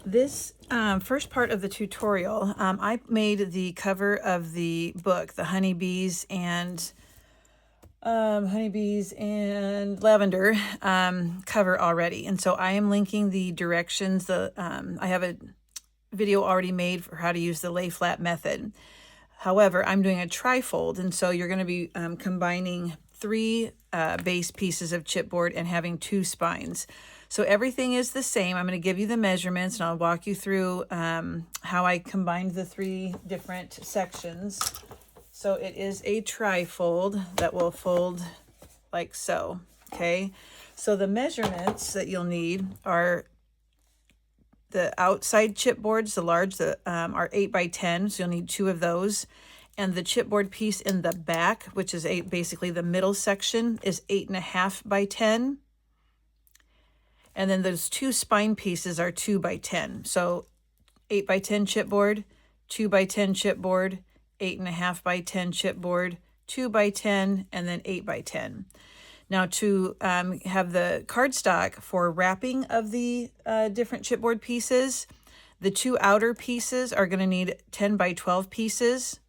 This first part of the tutorial, I made the cover of the book, the honeybees and lavender cover already. And so I am linking the directions. I have a video already made for how to use the lay flat method. However, I'm doing a trifold, and so you're going to be combining 3 base pieces of chipboard and having 2 spines. So everything is the same. I'm going to give you the measurements and I'll walk you through how I combined the 3 different sections. So it is a trifold that will fold like so, okay? So the measurements that you'll need are the outside chipboards, the large, that are 8 by 10, so you'll need 2 of those. And the chipboard piece in the back, which is basically the middle section, is 8.5 by 10. And then those 2 spine pieces are 2 by 10. So 8 by 10 chipboard, 2 by 10 chipboard, 8.5 by 10 chipboard, 2 by 10, and then 8 by 10. Now to have the cardstock for wrapping of the different chipboard pieces, the 2 outer pieces are going to need 10 by 12 pieces,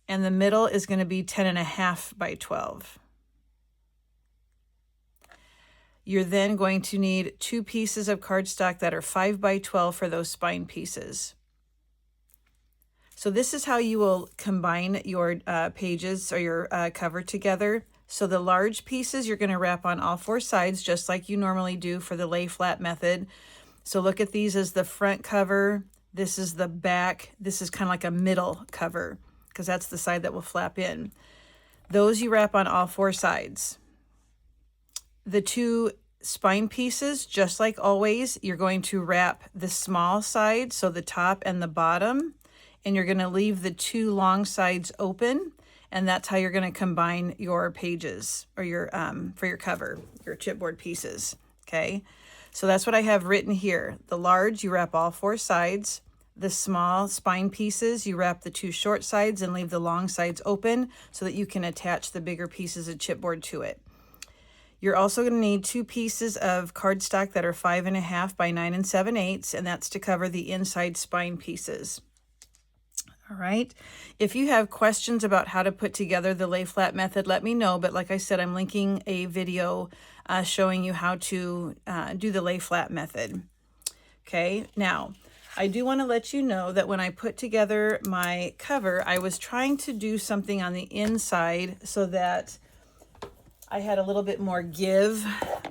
and the middle is going to be 10.5 by 12. You're then going to need 2 pieces of cardstock that are 5 by 12 for those spine pieces. So this is how you will combine your pages or your cover together. So the large pieces you're going to wrap on all 4 sides, just like you normally do for the lay flat method. So look at these as the front cover. This is the back. This is kind of like a middle cover because that's the side that will flap in. Those you wrap on all 4 sides. The 2 spine pieces, just like always, you're going to wrap the small side, so the top and the bottom, and you're going to leave the 2 long sides open, and that's how you're going to combine your pages or your for your cover, your chipboard pieces. Okay, so that's what I have written here. The large, you wrap all 4 sides. The small spine pieces, you wrap the 2 short sides and leave the long sides open so that you can attach the bigger pieces of chipboard to it. You're also going to need 2 pieces of cardstock that are 5.5 by 9 7/8, and that's to cover the inside spine pieces. All right. If you have questions about how to put together the lay flat method, let me know. But like I said, I'm linking a video showing you how to do the lay flat method. Okay. Now, I do want to let you know that when I put together my cover, I was trying to do something on the inside so that I had a little bit more give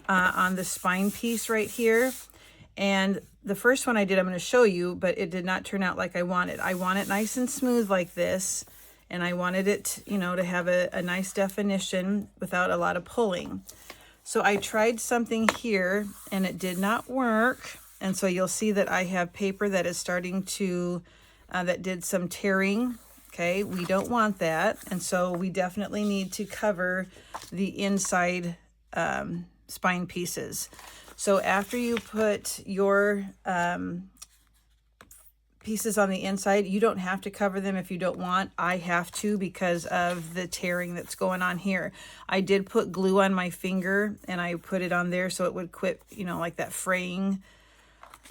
on the spine piece right here. And the first one I did, I'm going to show you, but it did not turn out like I wanted. I want it nice and smooth like this, and I wanted it, you know, to have a nice definition without a lot of pulling. So I tried something here, and it did not work. And so you'll see that I have paper that is starting to, that did some tearing. Okay, we don't want that. And so we definitely need to cover the inside spine pieces. So after you put your pieces on the inside, you don't have to cover them if you don't want. I have to because of the tearing that's going on here. I did put glue on my finger and I put it on there so it would quit, you know, like that fraying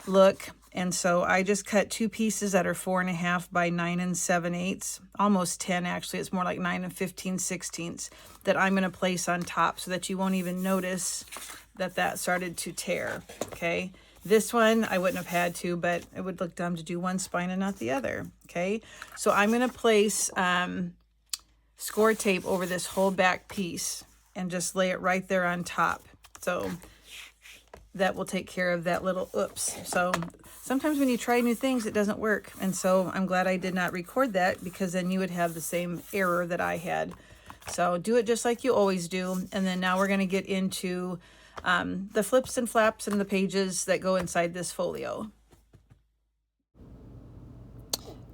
look. And so I just cut 2 pieces that are 4.5 by 9 7/8, almost 10 actually. It's more like 9 15/16 that I'm going to place on top so that you won't even notice that that started to tear. Okay, this one I wouldn't have had to, but it would look dumb to do one spine and not the other. Okay, so I'm going to place score tape over this whole back piece and just lay it right there on top. So that will take care of that little oops. So sometimes when you try new things, it doesn't work. And so I'm glad I did not record that because then you would have the same error that I had. So do it just like you always do. And then now we're going to get into the flips and flaps and the pages that go inside this folio.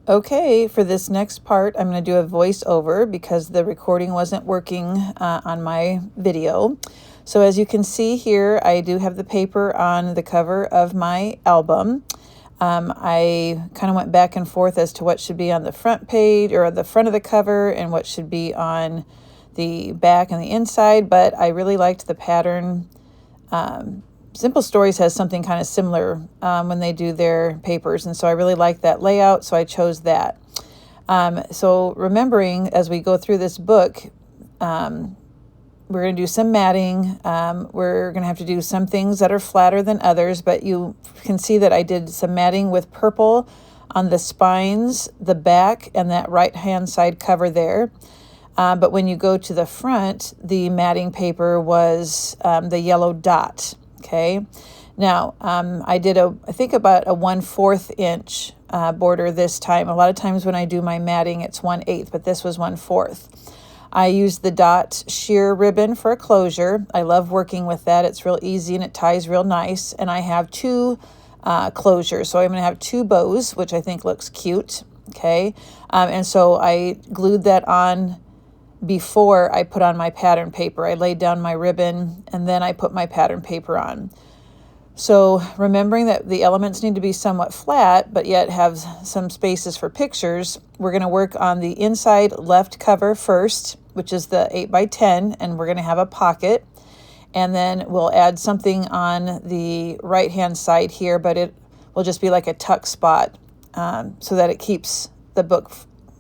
Okay, for this next part, I'm going to do a voiceover because the recording wasn't working on my video. So as you can see here, I do have the paper on the cover of my album. I kind of went back and forth as to what should be on the front page or the front of the cover and what should be on the back and the inside, but I really liked the pattern Simple Stories has something kind of similar when they do their papers, and so I really like that layout, so I chose that. So remembering as we go through this book, we're going to do some matting. We're going to have to do some things that are flatter than others, but you can see that I did some matting with purple on the spines, the back, and that right-hand side cover there. But when you go to the front, the matting paper was the yellow dot, okay? Now, I did I think about a 1/4 inch border this time. A lot of times when I do my matting, it's 1/8, but this was 1/4. I used the dot sheer ribbon for a closure. I love working with that. It's real easy and it ties real nice. And I have two closures. So I'm going to have two bows, which I think looks cute. Okay. And so I glued that on before I put on my pattern paper. I laid down my ribbon and then I put my pattern paper on. So remembering that the elements need to be somewhat flat, but yet have some spaces for pictures, we're going to work on the inside left cover first, which is the 8x10, and we're going to have a pocket. And then we'll add something on the right-hand side here, but it will just be like a tuck spot so that it keeps the book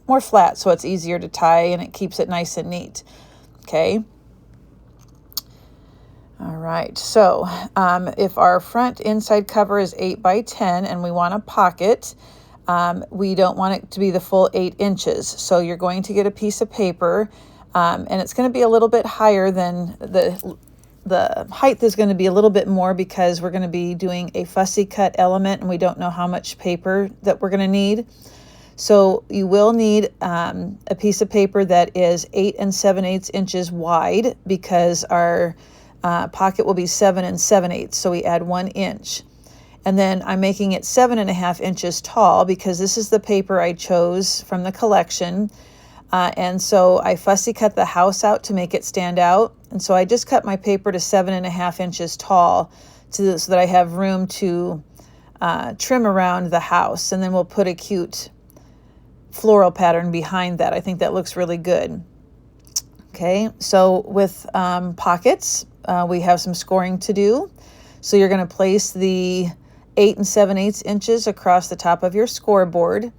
more flat, so it's easier to tie and it keeps it nice and neat. Okay. All right, so if our front inside cover is 8x10 and we want a pocket, we don't want it to be the full 8 inches. So you're going to get a piece of paper and it's going to be a little bit higher than the height is going to be a little bit more because we're going to be doing a fussy cut element and we don't know how much paper that we're going to need. So you will need a piece of paper that is 8 7/8 inches wide because our pocket will be 7 7/8, so we add 1 inch. And then I'm making it 7.5 inches tall because this is the paper I chose from the collection. And so I fussy cut the house out to make it stand out. And so I just cut my paper to 7.5 inches tall so that I have room to trim around the house. And then we'll put a cute floral pattern behind that. I think that looks really good. Okay, so with pockets, we have some scoring to do. So you're going to place the 8 7/8 inches across the top of your scoreboard.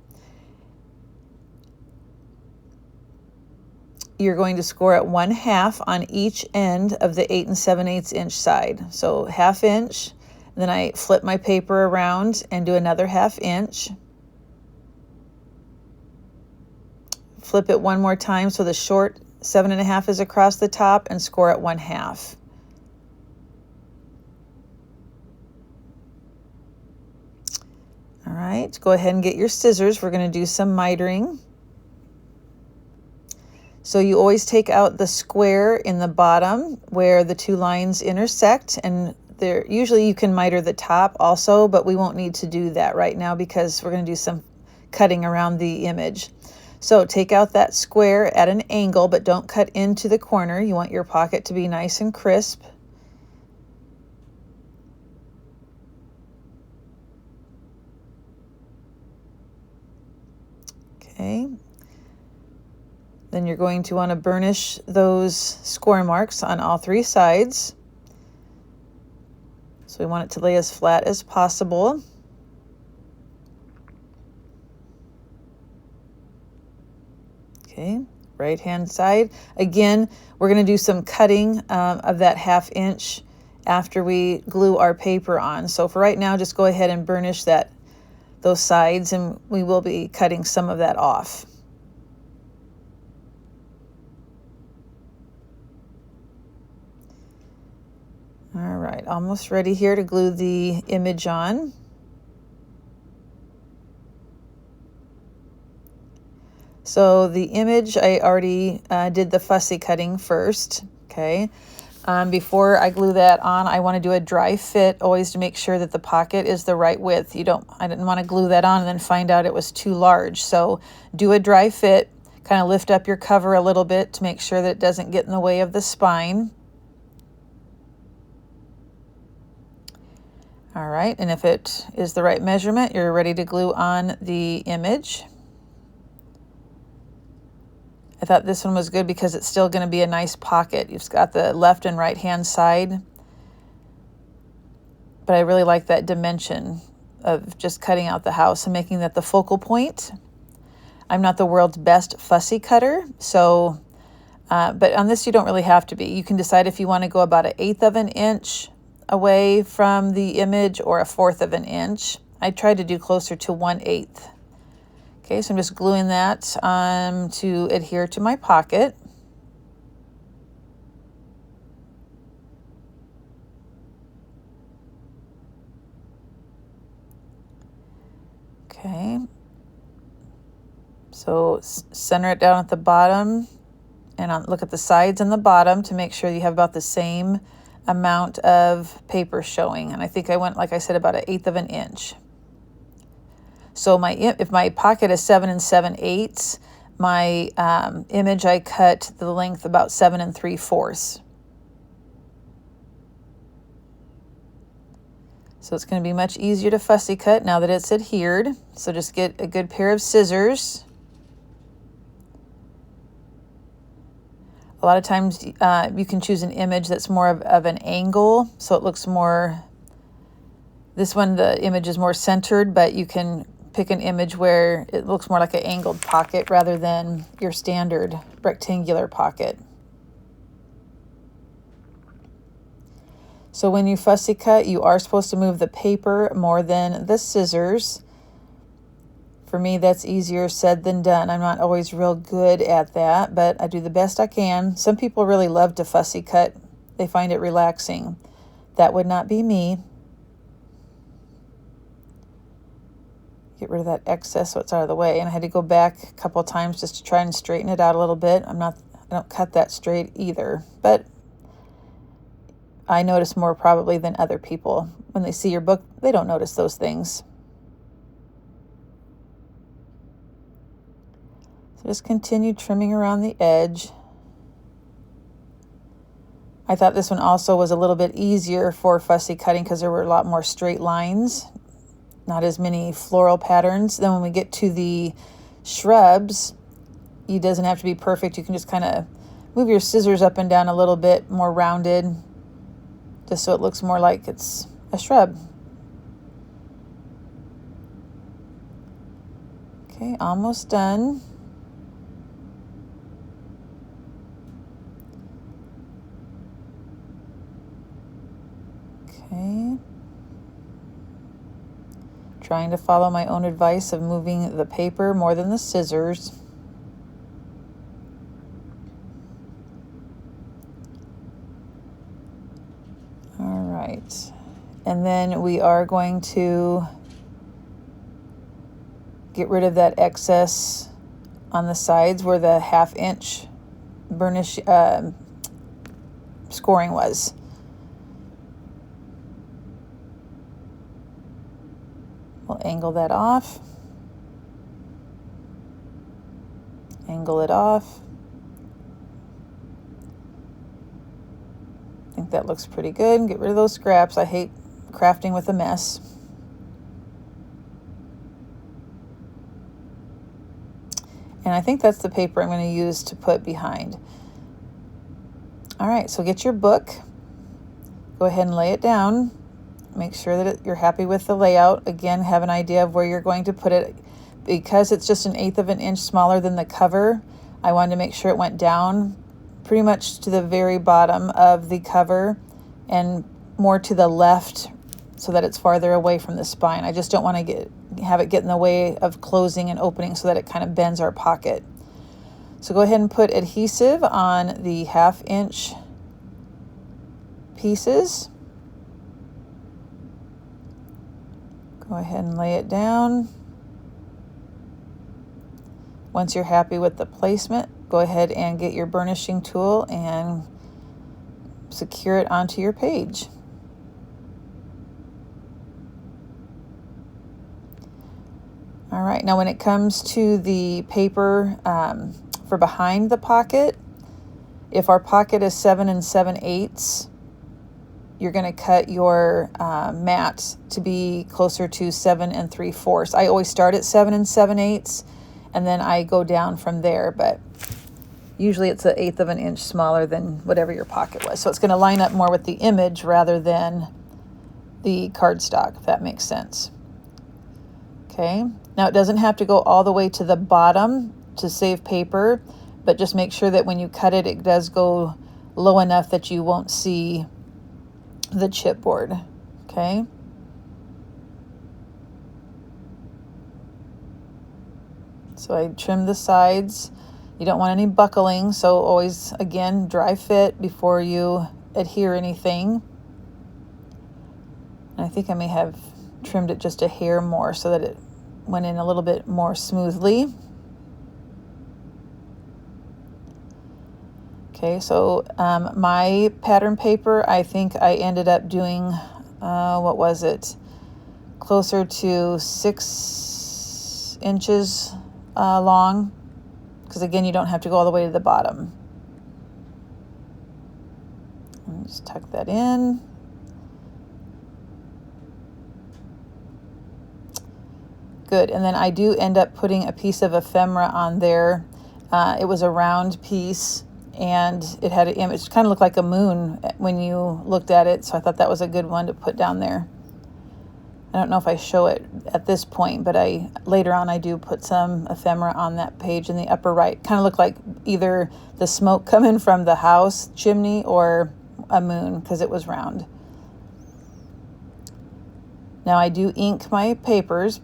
You're going to score at 1/2 on each end of the 8 7/8 inch side. So 1/2 inch, then I flip my paper around and do another 1/2 inch. Flip it one more time so the short 7.5 is across the top and score at 1/2. All right, go ahead and get your scissors. We're going to do some mitering. So you always take out the square in the bottom where the two lines intersect, and there usually you can miter the top also, but we won't need to do that right now because we're going to do some cutting around the image. So take out that square at an angle, but don't cut into the corner. You want your pocket to be nice and crisp. Okay. Then you're going to want to burnish those score marks on all 3 sides. So we want it to lay as flat as possible. Okay, right hand side. Again, we're going to do some cutting of that 1/2 inch after we glue our paper on. So for right now, just go ahead and burnish those sides, and we will be cutting some of that off. All right, almost ready here to glue the image on. So the image, I already did the fussy cutting first, okay? Before I glue that on, I want to do a dry fit, always to make sure that the pocket is the right width. I didn't want to glue that on and then find out it was too large. So do a dry fit, kind of lift up your cover a little bit to make sure that it doesn't get in the way of the spine. All right, and if it is the right measurement, you're ready to glue on the image. I thought this one was good because it's still going to be a nice pocket. You've got the left and right hand side. but I really like that dimension of just cutting out the house and making that the focal point. I'm not the world's best fussy cutter, so, but on this you don't really have to be. You can decide if you want to go about 1/8 of an inch away from the image or 1/4 of an inch. I tried to do closer to 1/8. Okay, so I'm just gluing that to adhere to my pocket. Okay, so center it down at the bottom and look at the sides and the bottom to make sure you have about the same amount of paper showing. And I think I went, like I said, about 1/8 of an inch. So if my pocket is 7 7/8, my image I cut the length about 7 3/4. So it's going to be much easier to fussy cut now that it's adhered. So just get a good pair of scissors. A lot of times you can choose an image that's more of an angle, so it looks more, this one the image is more centered, but you can pick an image where it looks more like an angled pocket rather than your standard rectangular pocket. So when you fussy cut, you are supposed to move the paper more than the scissors. For me, that's easier said than done. I'm not always real good at that, but I do the best I can. Some people really love to fussy cut. They find it relaxing. That would not be me. Get rid of that excess so it's out of the way. And I had to go back a couple of times just to try and straighten it out a little bit. I don't cut that straight either, but I notice more probably than other people. When they see your book, they don't notice those things. So just continue trimming around the edge. I thought this one also was a little bit easier for fussy cutting because there were a lot more straight lines, not as many floral patterns. Then when we get to the shrubs, it doesn't have to be perfect. You can just kind of move your scissors up and down a little bit more rounded, just so it looks more like it's a shrub. Okay, almost done. Okay. Trying to follow my own advice of moving the paper more than the scissors. All right. And then we are going to get rid of that excess on the sides where the 1/2 inch burnish scoring was. We'll angle that off, angle it off. I think that looks pretty good. Get rid of those scraps. I hate crafting with a mess. And I think that's the paper I'm going to use to put behind. All right, so get your book. Go ahead and lay it down. Make sure that you're happy with the layout. Again, have an idea of where you're going to put it. Because it's just 1/8 of an inch smaller than the cover, I wanted to make sure it went down pretty much to the very bottom of the cover and more to the left so that it's farther away from the spine. I just don't want to have it get in the way of closing and opening so that it kind of bends our pocket. So go ahead and put adhesive on the 1/2 inch pieces. Go ahead and lay it down. Once you're happy with the placement, go ahead and get your burnishing tool and secure it onto your page. All right, now when it comes to the paper for behind the pocket, if our pocket is 7 7/8, you're going to cut your mat to be closer to 7 3/4. I always start at 7 7/8, and then I go down from there, but usually it's 1/8 of an inch smaller than whatever your pocket was. So it's going to line up more with the image rather than the cardstock, if that makes sense. Okay, now it doesn't have to go all the way to the bottom to save paper, but just make sure that when you cut it, it does go low enough that you won't see the chipboard. Okay. So I trimmed the sides. You don't want any buckling, so always, again, dry fit before you adhere anything. And I think I may have trimmed it just a hair more so that it went in a little bit more smoothly. Okay, so my pattern paper, I think I ended up doing, what was it? Closer to 6 inches long, because again, you don't have to go all the way to the bottom. Just tuck that in. Good, and then I do end up putting a piece of ephemera on there. It was a round piece, and it had an image, kind of looked like a moon when you looked at it, so I thought that was a good one to put down there. I don't know if I show it at this point, but later on I do put some ephemera on that page in the upper right. Kind of looked like either the smoke coming from the house chimney or a moon, because it was round. Now I do ink my papers.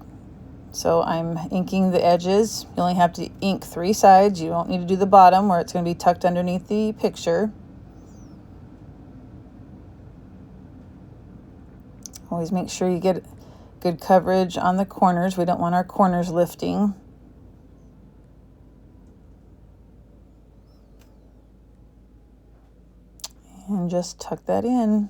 So I'm inking the edges. You only have to ink 3 sides. You don't need to do the bottom where it's going to be tucked underneath the picture. Always make sure you get good coverage on the corners. We don't want our corners lifting. And just tuck that in.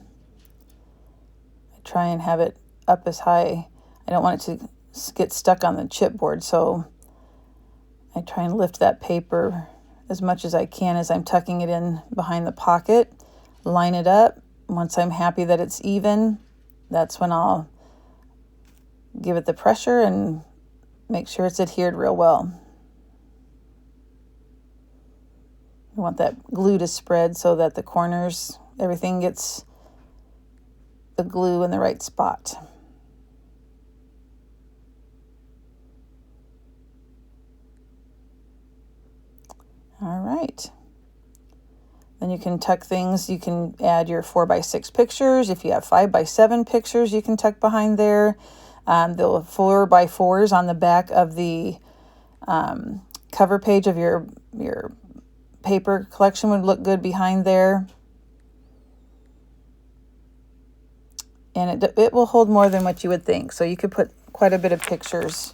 I try and have it up as high. I don't want it to get stuck on the chipboard, so I try and lift that paper as much as I can as I'm tucking it in behind the pocket. Line it up. Once I'm happy that it's even, that's when I'll give it the pressure and make sure it's adhered real well. You want that glue to spread so that the corners, everything gets the glue in the right spot. All right. Then you can tuck things. You can add your 4x6 pictures. If you have 5x7 pictures, you can tuck behind there. The 4x4s on the back of the cover page of your paper collection would look good behind there. And it will hold more than what you would think. So you could put quite a bit of pictures.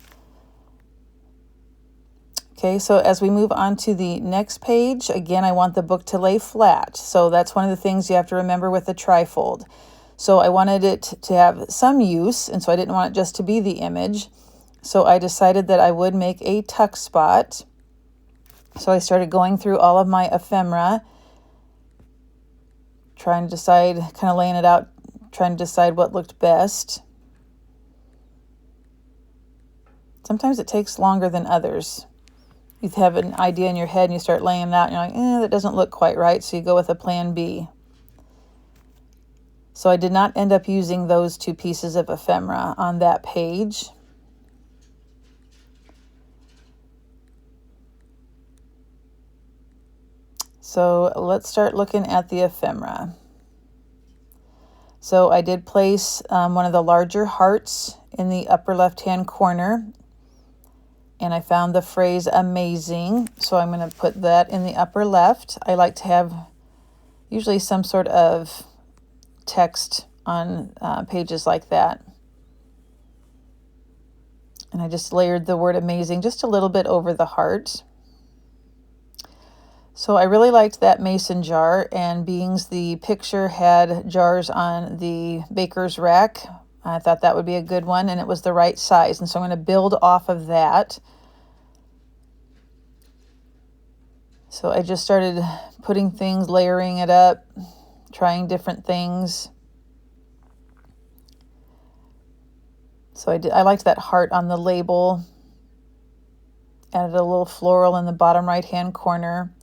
Okay, so as we move on to the next page, again, I want the book to lay flat. So that's one of the things you have to remember with the trifold. So I wanted it to have some use, and so I didn't want it just to be the image. So I decided that I would make a tuck spot. So I started going through all of my ephemera, trying to decide, kind of laying it out, trying to decide what looked best. Sometimes it takes longer than others. You have an idea in your head and you start laying it out and you're like, that doesn't look quite right. So you go with a plan B. So I did not end up using those 2 pieces of ephemera on that page. So let's start looking at the ephemera. So I did place one of the larger hearts in the upper left-hand corner. And I found the phrase amazing, so I'm going to put that in the upper left. I like to have usually some sort of text on pages like that. And I just layered the word amazing just a little bit over the heart. So I really liked that mason jar, and being the picture had jars on the baker's rack, I thought that would be a good one, and it was the right size. And so I'm going to build off of that. So I just started putting things, layering it up, trying different things. So I liked that heart on the label. Added a little floral in the bottom right-hand corner.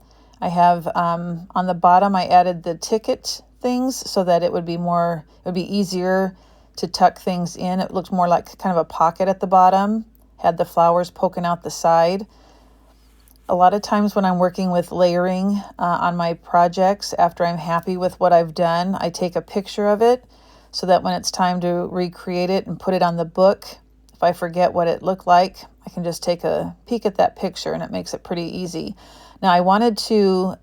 I have on the bottom, I added the ticket things so that it would be easier to tuck things in. It looked more like kind of a pocket at the bottom, had the flowers poking out the side. A lot of times when I'm working with layering on my projects, after I'm happy with what I've done, I take a picture of it so that when it's time to recreate it and put it on the book, if I forget what it looked like, I can just take a peek at that picture and it makes it pretty easy. Now I wanted to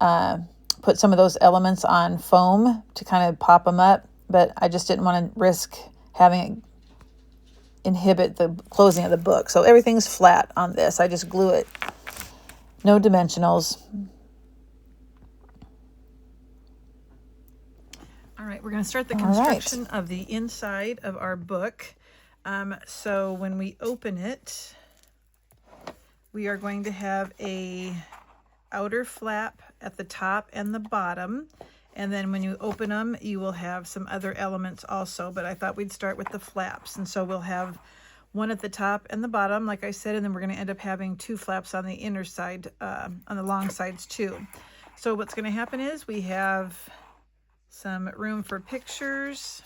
put some of those elements on foam to kind of pop them up, but I just didn't want to risk having it inhibit the closing of the book. So everything's flat on this. I just glue it. No dimensionals. All right, we're going to start the construction of the inside of our book. So when we open it, we are going to have a outer flap at the top and the bottom. And then when you open them, you will have some other elements also, but I thought we'd start with the flaps. And so we'll have one at the top and the bottom, like I said, and then we're going to end up having two flaps on the inner side, on the long sides too. So what's going to happen is we have some room for pictures.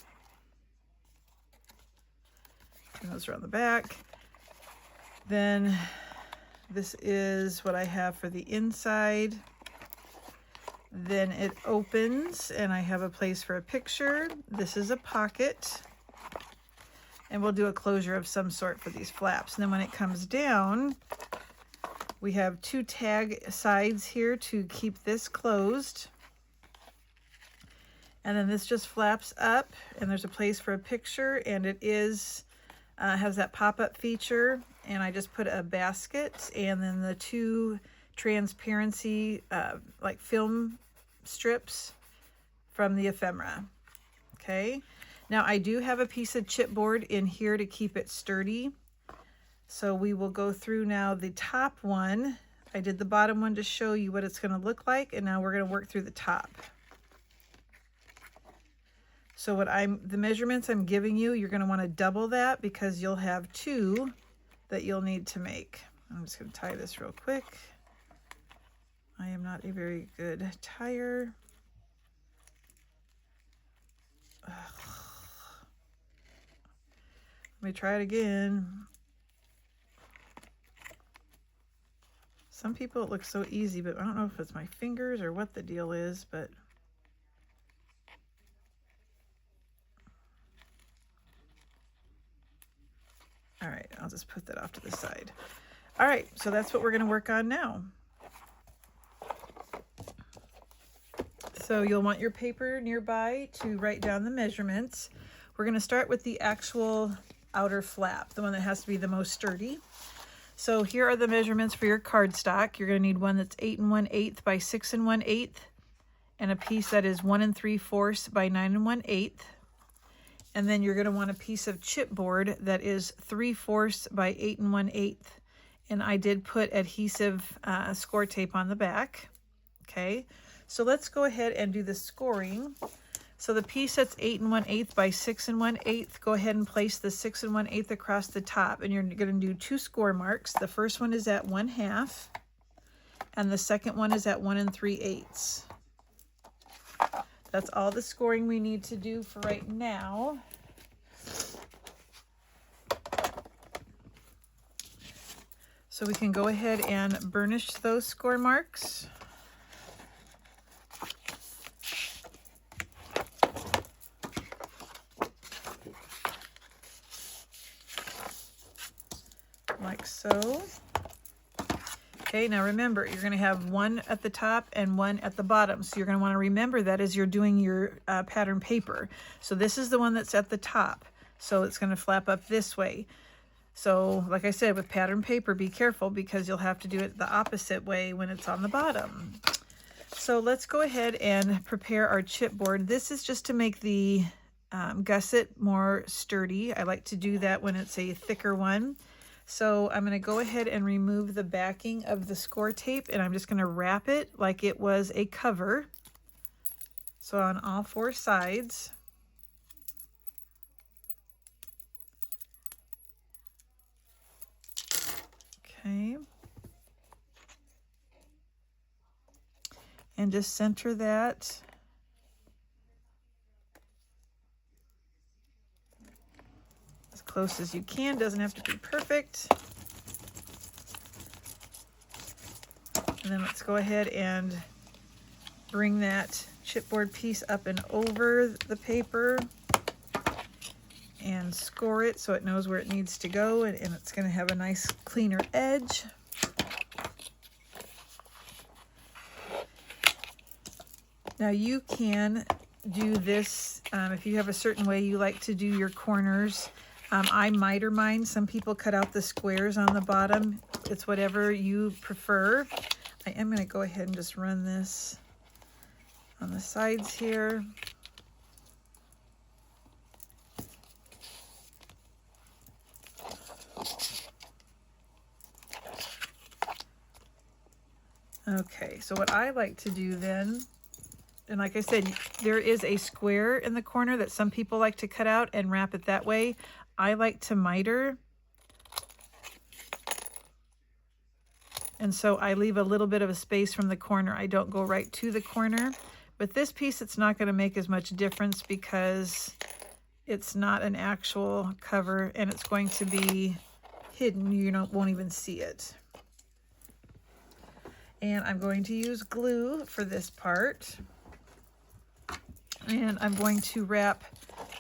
And those are on the back. Then this is what I have for the inside. Then it opens and I have a place for a picture. This is a pocket. And we'll do a closure of some sort for these flaps. And then when it comes down, we have two tag sides here to keep this closed. And then this just flaps up and there's a place for a picture, and it is has that pop-up feature. And I just put a basket and then the two transparency like film strips from the ephemera. Okay. Now I do have a piece of chipboard in here to keep it sturdy. So we will go through now the top one. I did the bottom one to show you what it's going to look like, and now we're going to work through the top. So the measurements I'm giving you, you're going to want to double that because you'll have two that you'll need to make. I'm just going to tie this real quick. I am not a very good tire. Ugh. Let me try it again. Some people it looks so easy, but I don't know if it's my fingers or what the deal is, but all right, I'll just put that off to the side. All right, so that's what we're going to work on now. So you'll want your paper nearby to write down the measurements. We're going to start with the actual outer flap, the one that has to be the most sturdy. So here are the measurements for your cardstock. You're going to need one that's 8 1/8 by 6 1/8, and a piece that is 1 3/4 by 9 1/8. And then you're going to want a piece of chipboard that is 3/4 by 8 1/8. And I did put adhesive score tape on the back. Okay, so let's go ahead and do the scoring. So the piece that's 8 1/8 by 6 1/8, go ahead and place the 6 1/8 across the top, and you're going to do two score marks. The first one is at 1/2, and the second one is at 1 3/8. That's all the scoring we need to do for right now. So we can go ahead and burnish those score marks. Like so. Okay, now remember, you're going to have one at the top and one at the bottom. So you're going to want to remember that as you're doing your pattern paper. So this is the one that's at the top. So it's going to flap up this way. So like I said, with pattern paper, be careful because you'll have to do it the opposite way when it's on the bottom. So let's go ahead and prepare our chipboard. This is just to make the gusset more sturdy. I like to do that when it's a thicker one. So I'm going to go ahead and remove the backing of the score tape, and I'm just going to wrap it like it was a cover. So on all four sides. Okay. And just center that. close as you can. Doesn't have to be perfect. And then let's go ahead and bring that chipboard piece up and over the paper and score it so it knows where it needs to go, and it's going to have a nice cleaner edge. Now you can do this if you have a certain way you like to do your corners. I miter mine. Some people cut out the squares on the bottom. It's whatever you prefer. I am going to go ahead and just run this on the sides here. Okay, so what I like to do then, and like I said, there is a square in the corner that some people like to cut out and wrap it that way. I like to miter. And so I leave a little bit of a space from the corner. I don't go right to the corner. With this piece, it's not going to make as much difference because it's not an actual cover and it's going to be hidden. You won't even see it. And I'm going to use glue for this part. And I'm going to wrap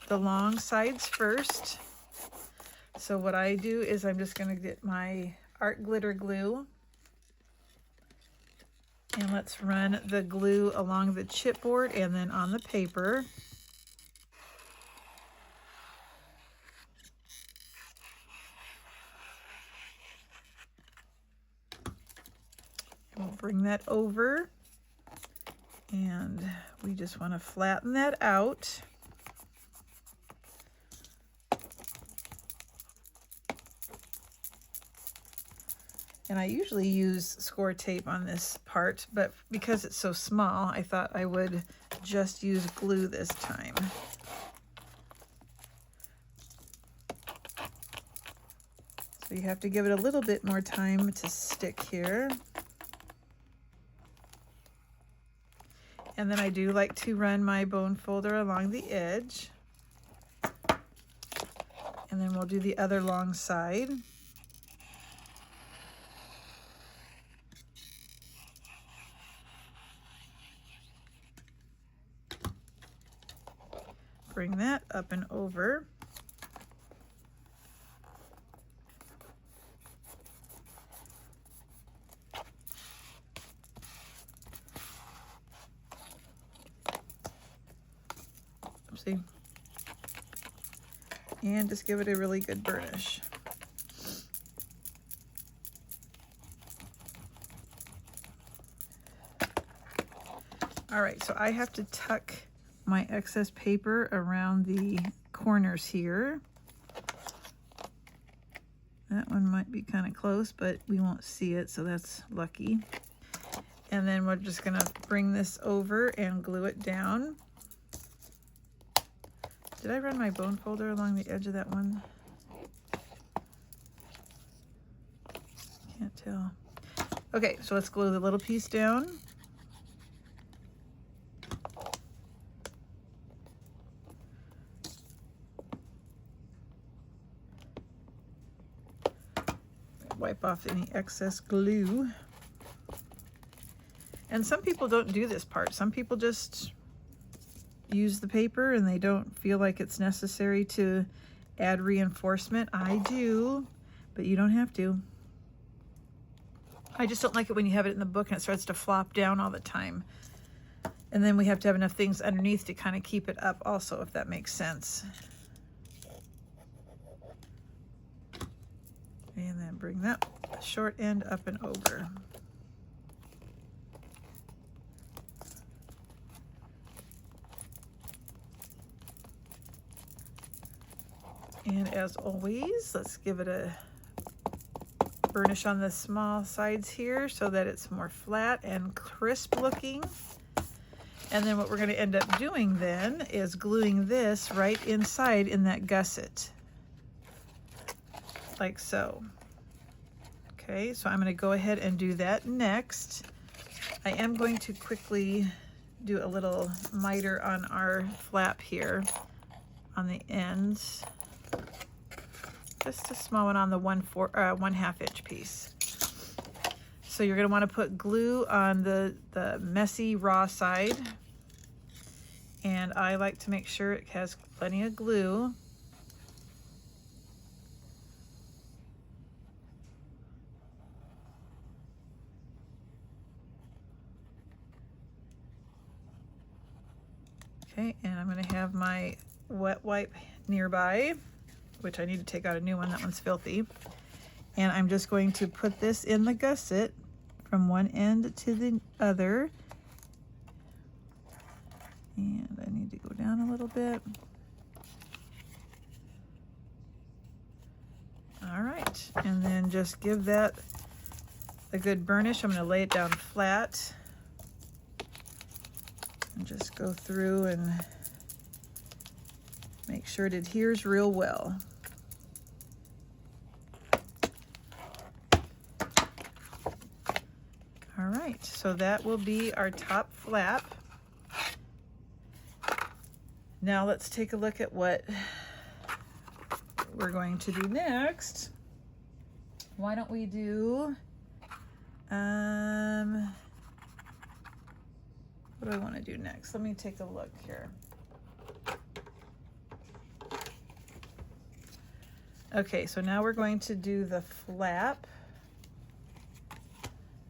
the long sides first. So what I do is I'm just going to get my art glitter glue. And let's run the glue along the chipboard and then on the paper. We'll bring that over, and we just want to flatten that out. And I usually use score tape on this part, but because it's so small, I thought I would just use glue this time. So you have to give it a little bit more time to stick here. And then I do like to run my bone folder along the edge. And then we'll do the other long side. Bring that up and over. Oopsie. And just give it a really good burnish. All right, so I have to tuck my excess paper around the corners here. That one might be kind of close, but we won't see it, so that's lucky. And then we're just gonna bring this over and glue it down. Did I run my bone folder along the edge of that one? Can't tell. Okay, so let's glue the little piece down. Wipe off any excess glue. And some people don't do this part. Some people just use the paper and they don't feel like it's necessary to add reinforcement. I do, but you don't have to. I just don't like it when you have it in the book and it starts to flop down all the time. And then we have to have enough things underneath to kind of keep it up also, if that makes sense. And then bring that short end up and over. And as always, let's give it a burnish on the small sides here so that it's more flat and crisp looking. And then what we're going to end up doing then is gluing this right inside in that gusset, like so. Okay, so I'm going to go ahead and do that next. I am going to quickly do a little miter on our flap here on the ends. just a small one on the 1/2 inch piece. So you're going to want to put glue on the messy raw side. And I like to make sure it has plenty of glue. Okay, and I'm going to have my wet wipe nearby, which I need to take out a new one. That one's filthy. And I'm just going to put this in the gusset from one end to the other. And I need to go down a little bit. All right, and then just give that a good burnish. I'm going to lay it down flat and just go through and make sure it adheres real well. All right, so that will be our top flap. Now let's take a look at what we're going to do next. Why don't we do, what do I want to do next? Let me take a look here. Okay, so now we're going to do the flap.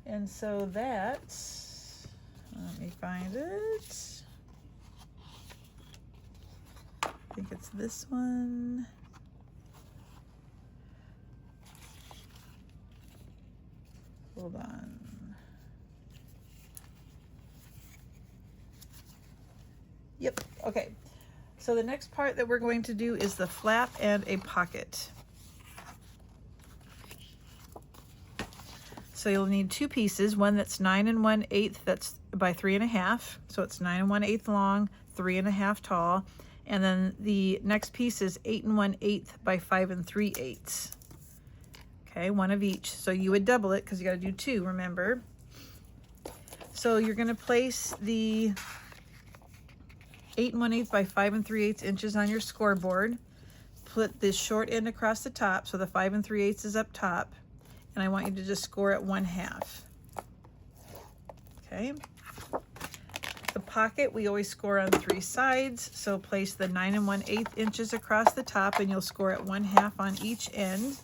And so that's, let me find it. I think it's this one. Hold on. Yep, okay. So the next part that we're going to do is the flap and a pocket. So you'll need two pieces, one that's 9 1/8, that's by 3 1/2. So it's 9 1/8 long, 3 1/2 tall. And then the next piece is 8 1/8 by 5 3/8. Okay, one of each. So you would double it because you got to do two, remember. So you're going to place the 8 1/8 by 5 3/8 inches on your scoreboard. Put this short end across the top, so the 5 3/8 is up top. And I want you to just score at 1/2. Okay. The pocket, we always score on 3 sides. So place the 9 1/8 inches across the top and you'll score at 1/2 on each end.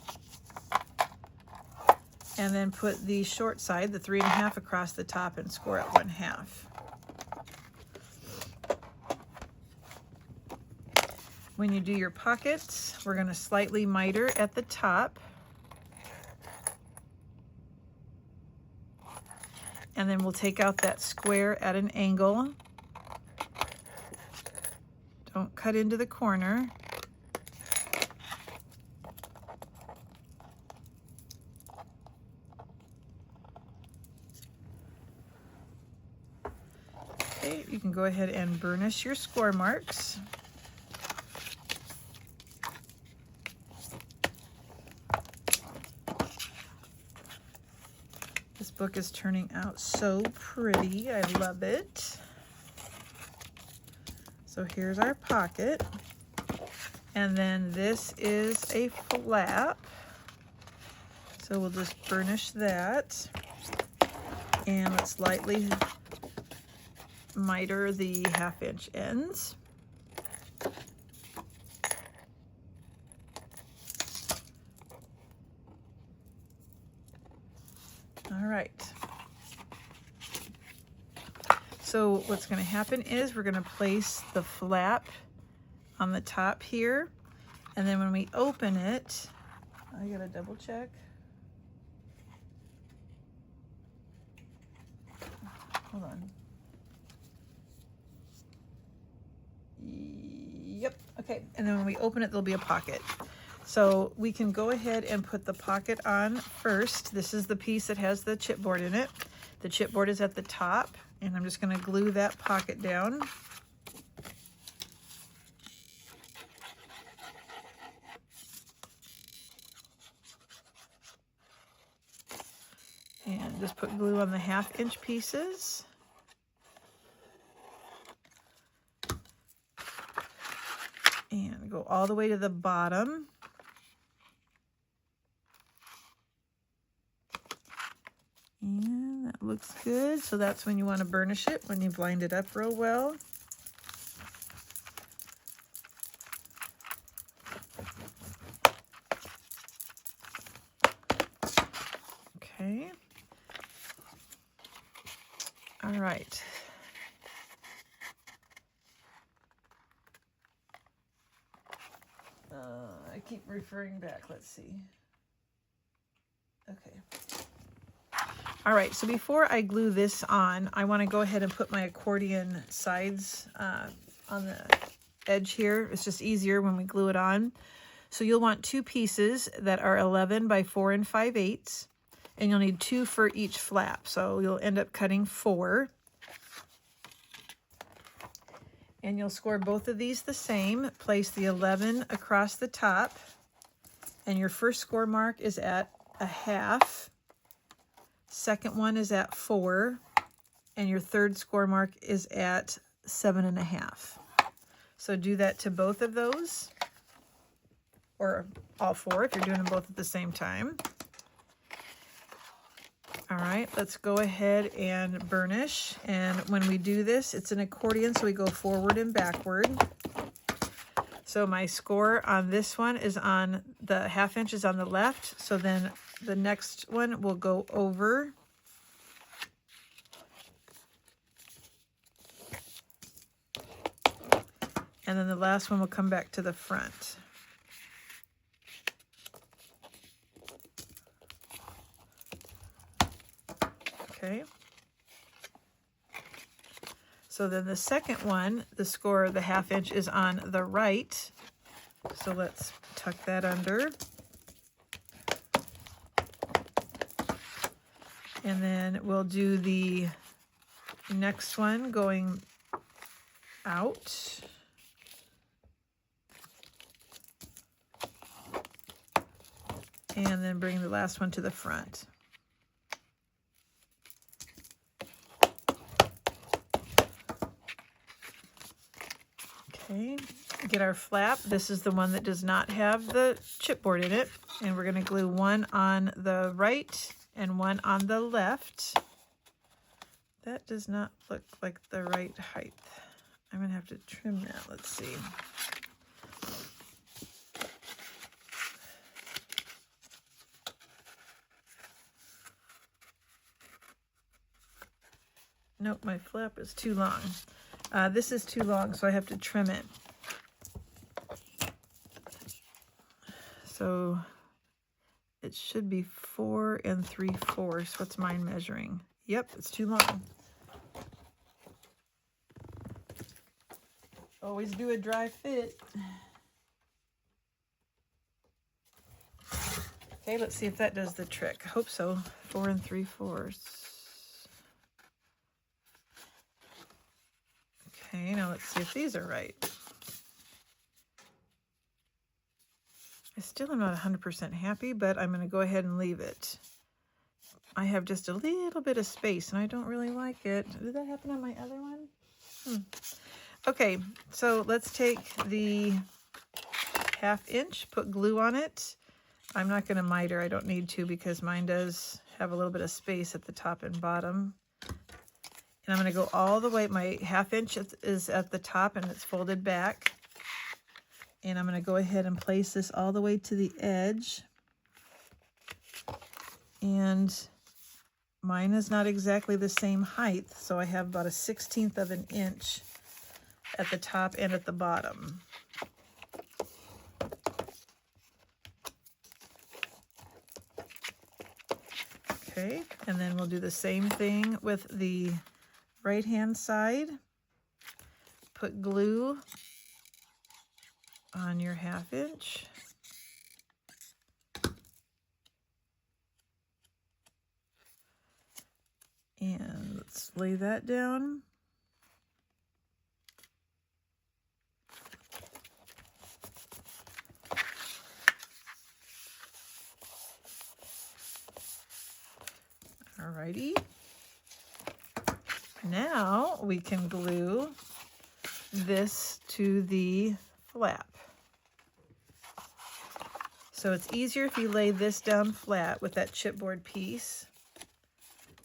And then put the short side, the 3 1/2 across the top and score at 1/2. When you do your pockets, we're going to slightly miter at the top. And then we'll take out that square at an angle. Don't cut into the corner. Okay, you can go ahead and burnish your score marks. This book is turning out so pretty. I love it. So here's our pocket. And then this is a flap. So we'll just burnish that. And let's lightly miter the 1/2 inch ends. All right. So what's going to happen is we're going to place the flap on the top here. And then when we open it, I got to double check. Hold on. Yep. Okay. And then when we open it, there'll be a pocket. So we can go ahead and put the pocket on first. This is the piece that has the chipboard in it. The chipboard is at the top, and I'm just going to glue that pocket down. And just put glue on the 1/2 inch pieces. And go all the way to the bottom. And that looks good. So that's when you want to burnish it, when you've lined it up real well. Okay. All right. I keep referring back. Let's see. Okay. All right, so before I glue this on, I want to go ahead and put my accordion sides on the edge here. It's just easier when we glue it on. So you'll want 2 pieces that are 11 by 4 5/8, and you'll need 2 for each flap. So you'll end up cutting 4. And you'll score both of these the same. Place the 11 across the top, and your first score mark is at 1/2. Second one is at 4, and your third score mark is at 7 1/2. So do that to both of those, or all 4 if you're doing them both at the same time. All right, let's go ahead and burnish. And when we do this, it's an accordion, so we go forward and backward. So my score on this one is on the 1/2 inch is on the left. So then the next one will go over. And then the last one will come back to the front. Okay. So then the second one, the score, the 1/2 inch is on the right. So let's tuck that under. And then we'll do the next one going out. And then bring the last one to the front. Okay, get our flap. This is the one that does not have the chipboard in it. And we're going to glue one on the right and one on the left. That does not look like the right height. I'm going to have to trim that. Let's see. Nope, my flap is too long. This is too long, so I have to trim it. So it should be 4 3/4. What's mine measuring? Yep, it's too long. Always do a dry fit. Okay, let's see if that does the trick. I hope so. 4 3/4. Okay, now let's see if these are right. I still am not 100% happy, but I'm going to go ahead and leave it. I have just a little bit of space, and I don't really like it. Did that happen on my other one? Okay, so let's take the 1/2 inch, put glue on it. I'm not going to miter. I don't need to because mine does have a little bit of space at the top and bottom. And I'm going to go all the way. My 1/2 inch is at the top and it's folded back. And I'm going to go ahead and place this all the way to the edge. And mine is not exactly the same height, so I have about a 1/16 of an inch at the top and at the bottom. Okay, and then we'll do the same thing with the right-hand side. Put glue on your 1/2 inch. And let's lay that down. Alrighty. Now we can glue this to the flap. So it's easier if you lay this down flat with that chipboard piece.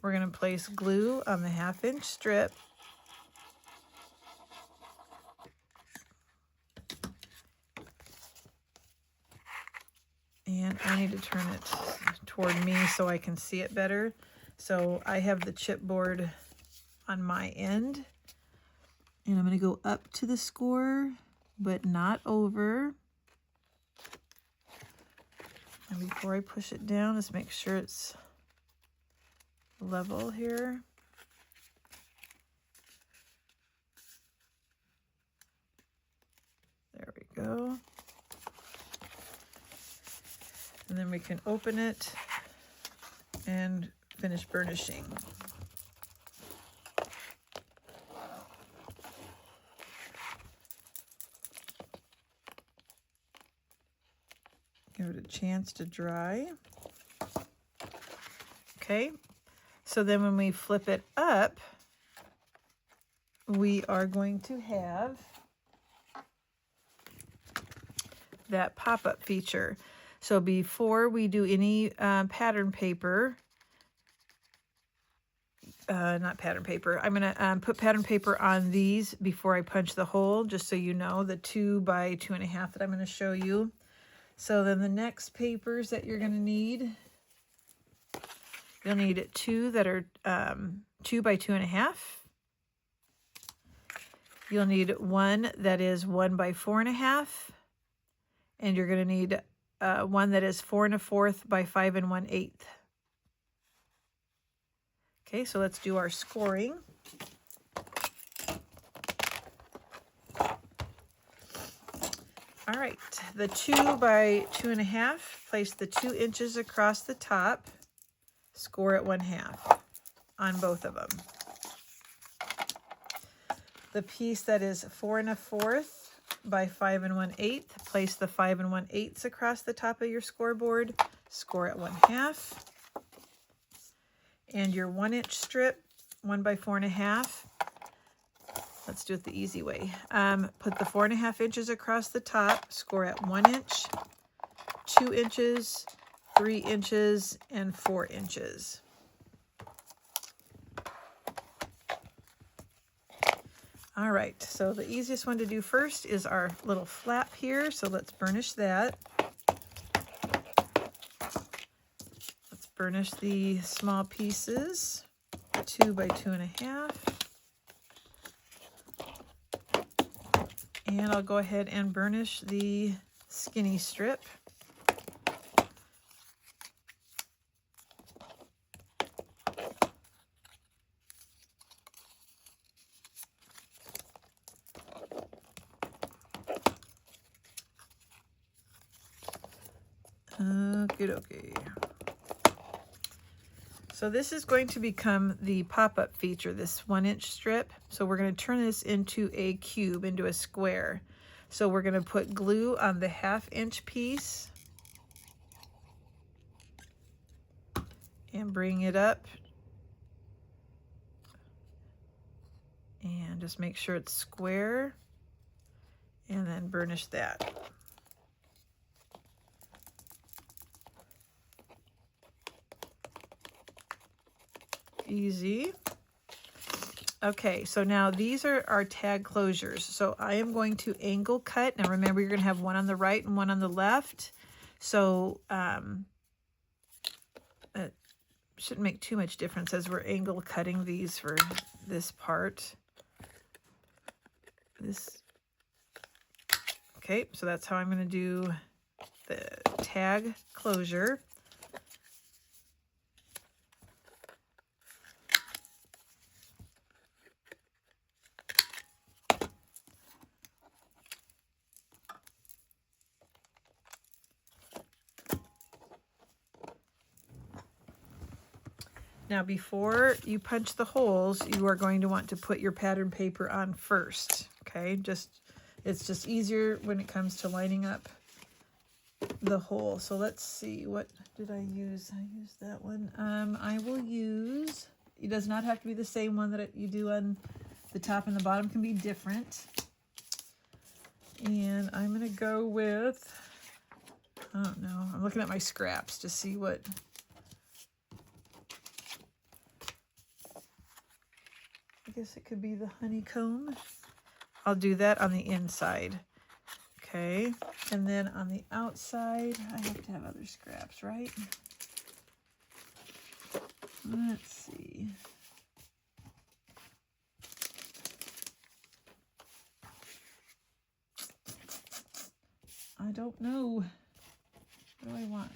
we're going to place glue on the 1/2-inch strip. And I need to turn it toward me so I can see it better. So I have the chipboard on my end. And I'm going to go up to the score, but not over. And before I push it down, let's make sure it's level here. There we go. And then we can open it and finish burnishing. Give it a chance to dry. Okay, so then when we flip it up, we are going to have that pop-up feature. So before we do any pattern paper, not pattern paper, I'm going to put pattern paper on these before I punch the hole, just so you know, the 2 by 2.5 that I'm going to show you. So then the next papers that you're going to need, you'll need 2 that are 2 by 2.5. You'll need 1 that is 1 by 4.5. And you're going to need 1 that is 4 1/4 by 5 1/8. Okay, so let's do our scoring. All right, the 2 by 2.5, place the 2 inches across the top, score at 1/2 on both of them. The piece that is 4 1/4 by 5 1/8, place the 5 1/8 across the top of your scoreboard, score at 1/2. And your 1-inch strip, 1 by 4.5. Let's do it the easy way. Put the 4.5 inches across the top, score at 1 inch, 2 inches, 3 inches, and 4 inches. All right, so the easiest one to do first is our little flap here. So let's burnish that. Let's burnish the small pieces, 2 by 2.5. And I'll go ahead and burnish the skinny strip. Okay. So this is going to become the pop-up feature, this 1-inch strip. So we're going to turn this into a cube, into a square. So we're going to put glue on the 1/2-inch piece and bring it up. And just make sure it's square. And then burnish that. Easy. Okay, so now these are our tag closures. So I am going to angle cut. Now remember, you're going to have one on the right and one on the left. So it shouldn't make too much difference as we're angle cutting these for this part. Okay, so that's how I'm going to do the tag closure. Now before you punch the holes, you are going to want to put your pattern paper on first, okay? It's just easier when it comes to lining up the hole. So let's see, what did I use? I used that one. I will use, it does not have to be the same one that you do on the top, and the bottom can be different. And I'm gonna go with, I don't know, I'm looking at my scraps to see what guess it could be the honeycomb. I'll do that on the inside. Okay, and then on the outside, I have to have other scraps, right? Let's see. I don't know. What do I want?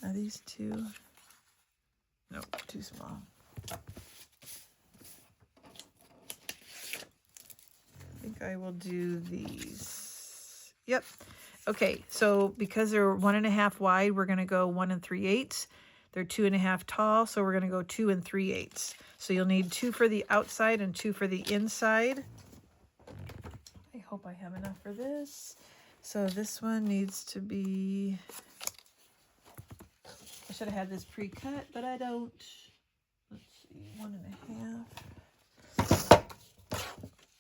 Are these two? Nope, too small. I think I will do these. Yep. Okay, so because they're 1.5 wide, we're going to go 1 3/8. They're 2.5 tall, so we're going to go 2 3/8. So you'll need 2 for the outside and 2 for the inside. I hope I have enough for this. So this one needs to be, I should have had this pre-cut, but I don't. Let's see, 1.5.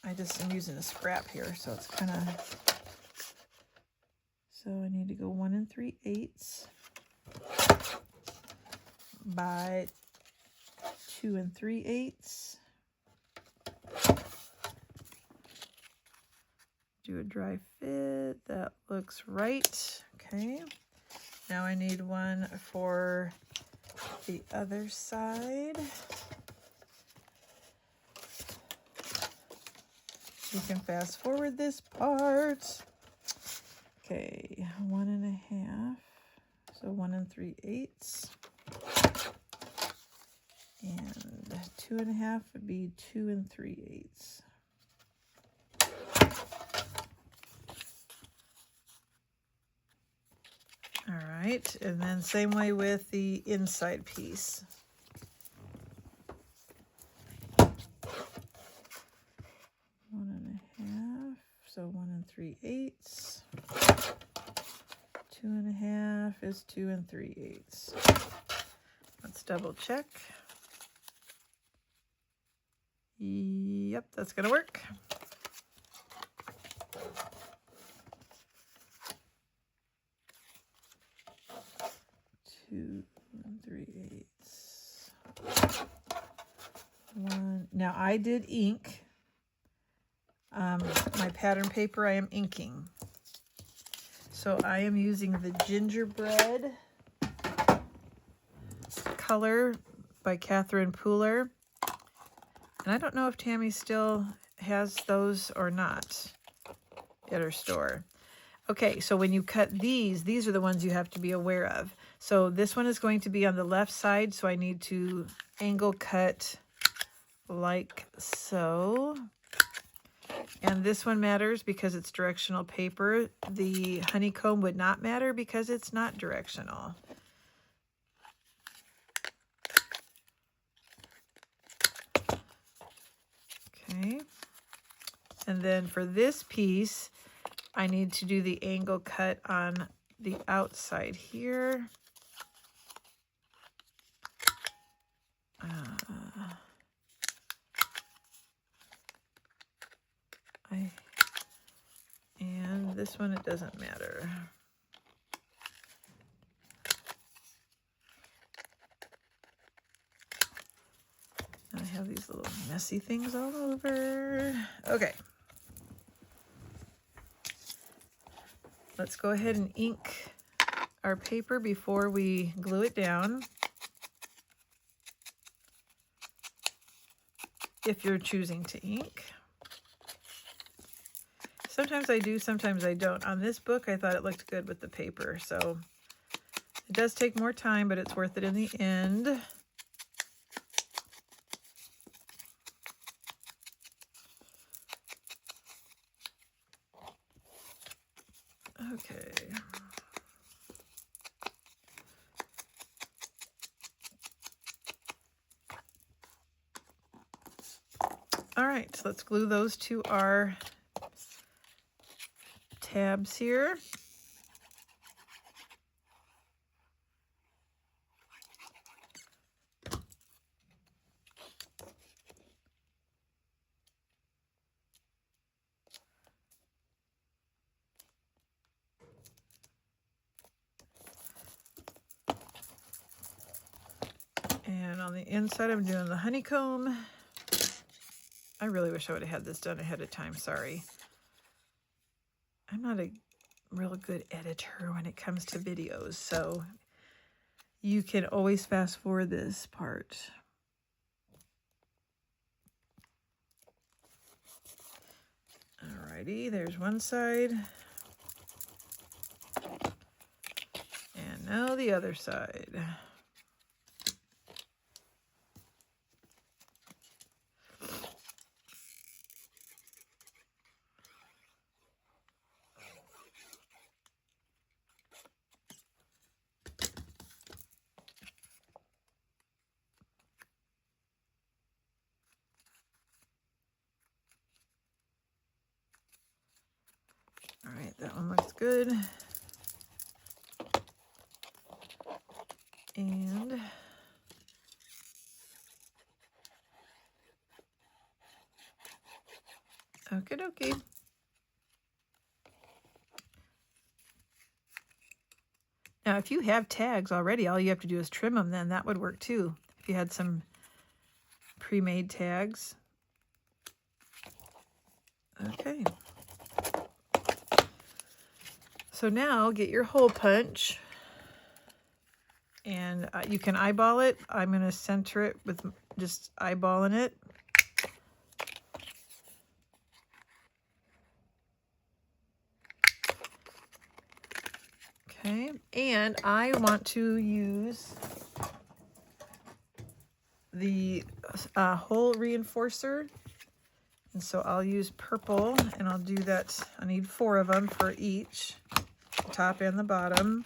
I just am using a scrap here, so it's kind of, so I need to go 1 3/8 by 2 3/8. Do a dry fit. That looks right. Okay. Now I need one for the other side. You can fast forward this part. Okay, 1.5. So 1 3/8. And 2.5 would be 2 3/8. All right, and then same way with the inside piece. So 1 3/8. 2.5 is 2 3/8. Let's double check. Yep, that's gonna work. Two 3/8. One. Now I did ink. My pattern paper I am inking. So I am using the gingerbread color by Catherine Pooler. And I don't know if Tammy still has those or not at her store. Okay, so when you cut these are the ones you have to be aware of. So this one is going to be on the left side, so I need to angle cut like so. And this one matters because it's directional paper. The honeycomb would not matter because it's not directional. Okay. And then for this piece, I need to do the angle cut on the outside here. And this one, it doesn't matter. I have these little messy things all over. Okay. Let's go ahead and ink our paper before we glue it down. If you're choosing to ink. Sometimes I do, sometimes I don't. On this book, I thought it looked good with the paper, so it does take more time, but it's worth it in the end. Okay. All right, so let's glue those to our tabs here. on the inside, I'm doing the honeycomb. I really wish I would have had this done ahead of time, sorry. I'm not a real good editor when it comes to videos, so you can always fast forward this part. Alrighty, there's one side. And now the other side. All right, that one looks good. And okie dokie. Now, if you have tags already, all you have to do is trim them, then that would work too. If you had some pre-made tags. Okay. So now get your hole punch, and you can eyeball it. I'm going to center it with just eyeballing it. Okay, and I want to use the hole reinforcer, and so I'll use purple, and I'll do that. I need 4 of them for each, the top and the bottom.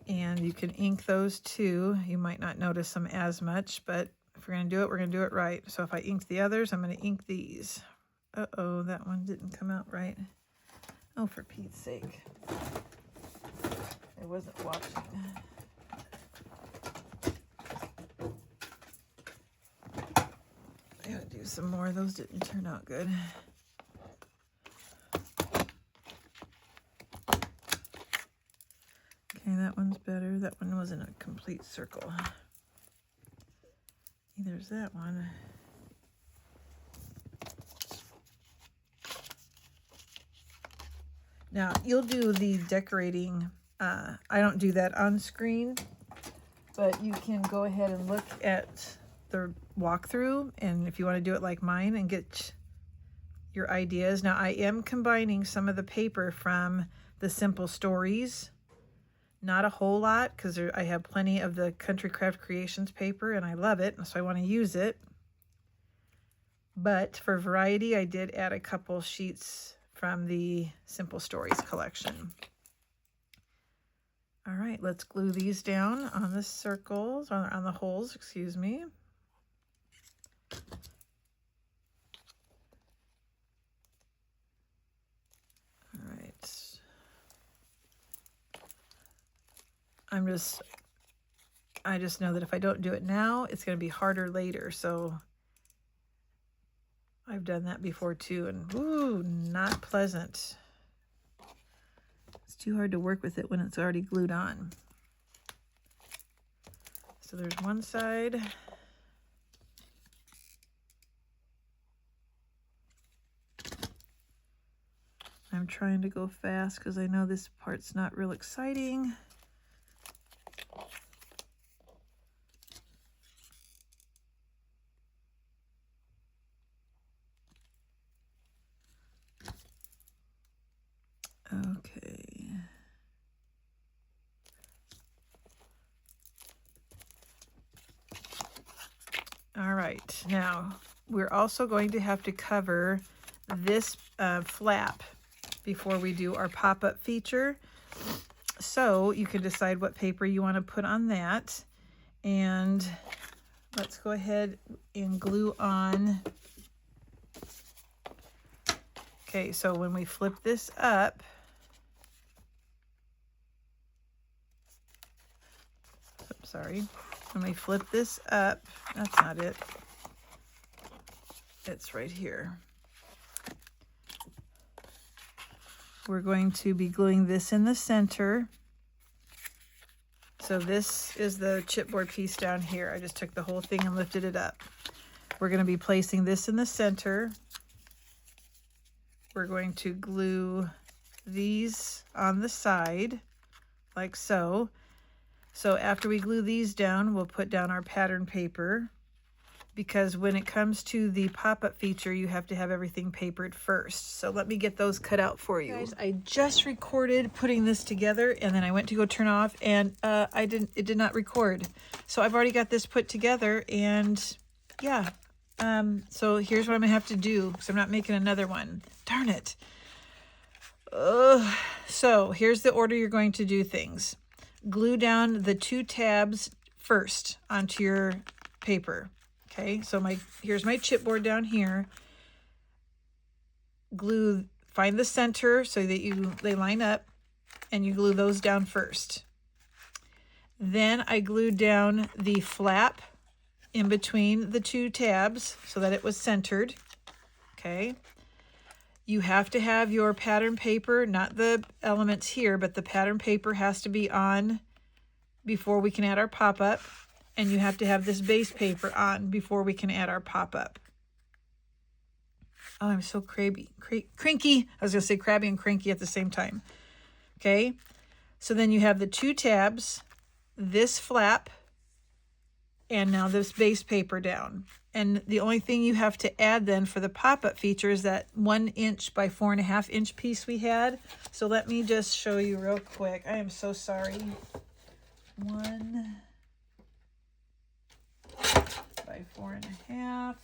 And you can ink those too. You might not notice them as much, but if we're going to do it, we're going to do it right. So if I ink the others, I'm going to ink these. Uh-oh, that one didn't come out right. Oh, for Pete's sake. I wasn't watching. I gotta do some more. Those didn't turn out good. Okay, that one's better. That one wasn't a complete circle. There's that one. Now, you'll do the decorating. I don't do that on screen, but you can go ahead and look at the walkthrough, and if you want to do it like mine and get your ideas. Now, I am combining some of the paper from the Simple Stories. Not a whole lot, because I have plenty of the Country Craft Creations paper, and I love it, so I want to use it. But for variety, I did add a couple sheets from the Simple Stories collection. All right, let's glue these down on the circles, on the holes, excuse me. All right. I just know that if I don't do it now, it's going to be harder later. So I've done that before too, and ooh, not pleasant. It's too hard to work with it when it's already glued on. So there's one side. I'm trying to go fast because I know this part's not real exciting. Okay. All right, now we're also going to have to cover this flap before we do our pop-up feature. So you can decide what paper you want to put on that. And let's go ahead and glue on. Okay, so when we flip this up, oops, sorry. When we flip this up, that's not it. It's right here. we're going to be gluing this in the center. So this is the chipboard piece down here. I just took the whole thing and lifted it up. We're going to be placing this in the center. We're going to glue these on the side, like so. So after we glue these down, we'll put down our pattern paper, because when it comes to the pop-up feature, you have to have everything papered first. So let me get those cut out for you. Guys, I just recorded putting this together, and then I went to go turn off, and it did not record. So I've already got this put together, and yeah. So here's what I'm gonna have to do, because I'm not making another one. Darn it. So here's the order you're going to do things. Glue down the 2 tabs first onto your paper. Okay, so here's my chipboard down here. Find the center so that they line up, and you glue those down first. Then I glued down the flap in between the 2 tabs so that it was centered. Okay. You have to have your pattern paper, not the elements here, but the pattern paper has to be on before we can add our pop-up. And you have to have this base paper on before we can add our pop-up. Oh, I'm so cranky. I was going to say crabby and cranky at the same time. Okay, so then you have the 2 tabs, this flap, and now this base paper down. And the only thing you have to add then for the pop-up feature is that 1 inch by 4.5 inch piece we had. So let me just show you real quick. I am so sorry. 1 by 4.5. I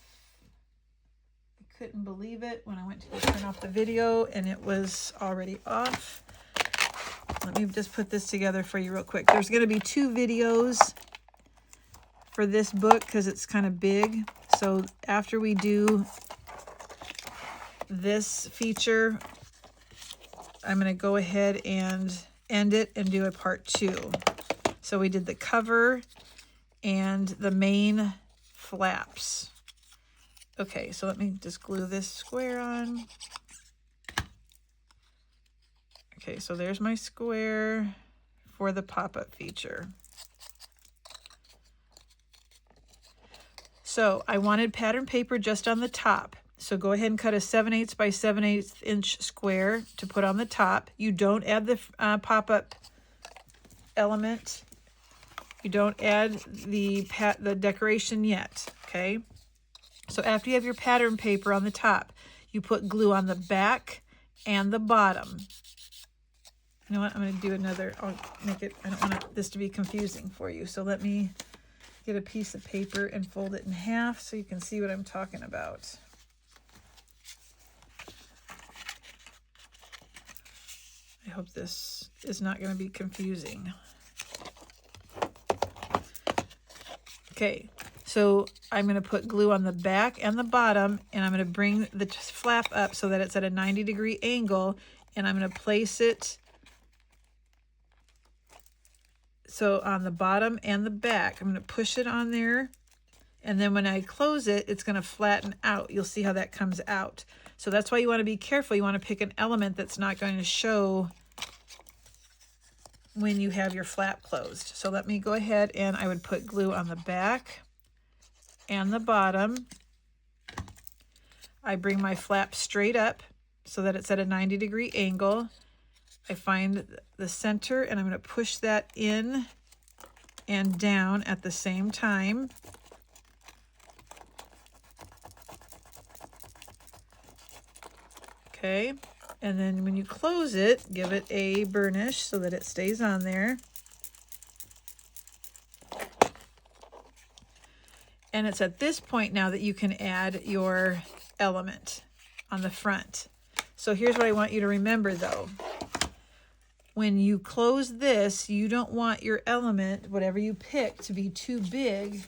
couldn't believe it when I went to go turn off the video and it was already off. Let me just put this together for you real quick. There's going to be 2 videos for this book because it's kind of big. So after we do this feature, I'm going to go ahead and end it and do a part 2. So we did the cover and the main flaps. Okay, so let me just glue this square on. Okay, so there's my square for the pop-up feature. So I wanted pattern paper just on the top. So go ahead and cut a 7/8 by 7/8 inch square to put on the top. You don't add the pop-up element. You don't add the decoration yet, okay? So after you have your pattern paper on the top, you put glue on the back and the bottom. You know what? I'm going to do another. I'll make it. I don't want this to be confusing for you. So let me get a piece of paper and fold it in half so you can see what I'm talking about. I hope this is not going to be confusing. Okay, so I'm going to put glue on the back and the bottom, and I'm going to bring the flap up so that it's at a 90-degree angle, and I'm going to place it so on the bottom and the back. I'm going to push it on there, and then when I close it, it's going to flatten out. You'll see how that comes out. So that's why you want to be careful. You want to pick an element that's not going to show when you have your flap closed. So let me go ahead and I would put glue on the back and the bottom. I bring my flap straight up so that it's at a 90-degree angle. I find the center and I'm going to push that in and down at the same time. Okay. And then when you close it, give it a burnish so that it stays on there. And it's at this point now that you can add your element on the front. So here's what I want you to remember though. When you close this, you don't want your element, whatever you pick, to be too big.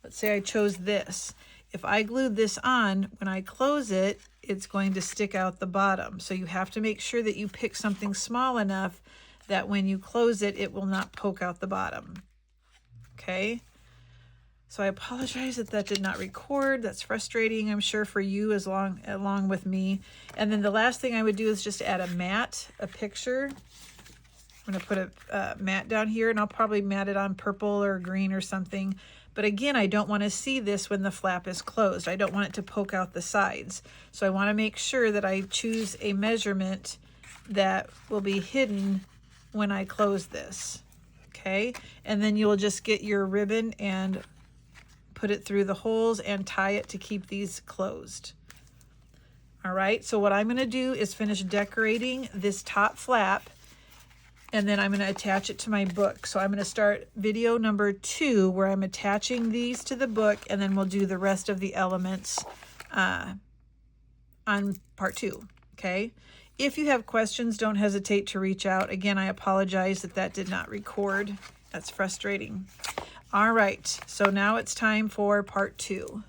Let's say I chose this. If I glued this on, when I close it, it's going to stick out the bottom. So you have to make sure that you pick something small enough that when you close it, it will not poke out the bottom. Okay? So I apologize that that did not record. That's frustrating, I'm sure, for you along with me. And then the last thing I would do is just add a mat, a picture. I'm going to put a mat down here, and I'll probably mat it on purple or green or something. But again, I don't want to see this when the flap is closed. I don't want it to poke out the sides. So I want to make sure that I choose a measurement that will be hidden when I close this. Okay, and then you'll just get your ribbon and put it through the holes and tie it to keep these closed. All right, so what I'm going to do is finish decorating this top flap, and then I'm going to attach it to my book. So I'm going to start video number 2 where I'm attaching these to the book, and then we'll do the rest of the elements on part 2. Okay. If you have questions, don't hesitate to reach out. Again, I apologize that that did not record. That's frustrating. All right, so now it's time for part 2.